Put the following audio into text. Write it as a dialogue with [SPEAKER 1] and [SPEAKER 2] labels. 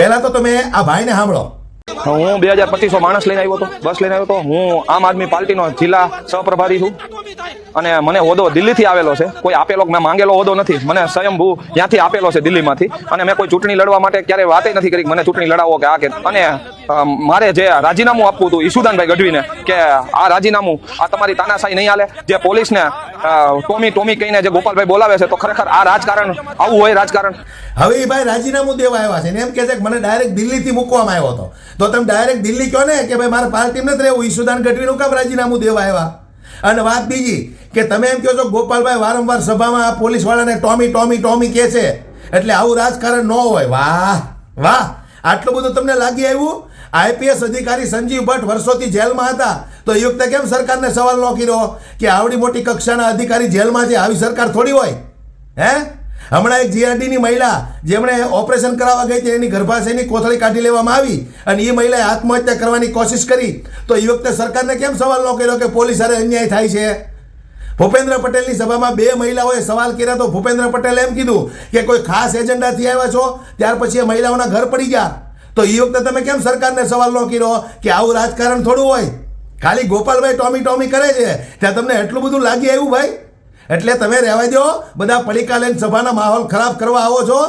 [SPEAKER 1] પહેલા તો તમે આ ભાઈને સાંભળો.
[SPEAKER 2] હું 2025 માણસ લઈને આવ્યો હતો, બસ લઈને આવ્યો હતો. હું આમ આદમી પાર્ટીનો જિલ્લા સહપ્રભારી છું અને મને હોદ્દો દિલ્હીથી આવેલો છે. કોઈ આપેલો મેં માંગેલો હોદ્દો નથી, મને સ્વયંભૂ ત્યાંથી આપેલો છે દિલ્હીમાંથી. અને મેં કોઈ ચૂંટણી લડવા માટે ક્યારેય વાત નથી કરી મને ચૂંટણી લડાવો કે આ કે. અને મારે જે રાજીનામું આપવું હતું ઈશુદાનભાઈ ગઢવીને કે આ રાજીનામું આ તમારી તાનાશાહી નહીં હાલે. જે પોલીસને ટોમી કહીને જે ગોપાલભાઈ બોલાવે છે તો ખરેખર આ રાજકારણ આવું હોય રાજકારણ.
[SPEAKER 1] હવે એ ભાઈ રાજીનામું દેવા આવ્યા છે ને એમ કહે છે કે મને ડાયરેક્ટ દિલ્હીથી મૂકવામાં આવ્યો હતો. તો તમે ડાયરેક્ટ દિલ્હી કહો ને કે ભાઈ મારે પાર્ટી નથી રહેવું, ઈશુદાન ગઢવીનું કામ રાજીનામું દેવા આવ્યા. અને વાત બીજી કે તમે એમ કહો છો ગોપાલભાઈ વારંવાર સભામાં આ પોલીસવાળાને ટોમી કહે છે, એટલે આવું રાજકારણ ન હોય. વાહ વાહ, આટલું બધું તમને લાગી આવ્યું. આઈપીએસ અધિકારી સંજીવ ભટ્ટ વર્ષોથી જેલમાં હતા તો એ વખતે કેમ સરકારને સવાલ ન કર્યો કે આવડી મોટી કક્ષાના અધિકારી જેલમાં છે, આવી સરકાર થોડી હોય? હે, હમણાં એક જીઆરડીની મહિલા જેમણે ઓપરેશન કરાવવા ગઈ હતી એની ગર્ભાશયની કોથળી કાઢી લેવામાં આવી અને એ મહિલાએ આત્મહત્યા કરવાની કોશિશ કરી તો એ વખતે સરકારને કેમ સવાલ ન કર્યો કે પોલીસ હારે અન્યાય થાય છે? ભૂપેન્દ્ર પટેલની સભામાં 2 મહિલાઓએ સવાલ કર્યા તો ભૂપેન્દ્ર પટેલે એમ કીધું કે કોઈ ખાસ એજન્ડાથી આવ્યા છો, ત્યાર પછી એ મહિલાઓના ઘર પડી ગયા. તો એ વખતે તમે કેમ સરકારને સવાલ ન કર્યો કે આવું રાજકારણ થોડું હોય? ખાલી ગોપાલભાઈ ટોમી કરે છે ત્યાં તમને એટલું બધું લાગી આવ્યું ભાઈ? એટલે તમે રહેવા દો, બધા પડીકા લઈને સભાના માહોલ ખરાબ કરવા આવો છો.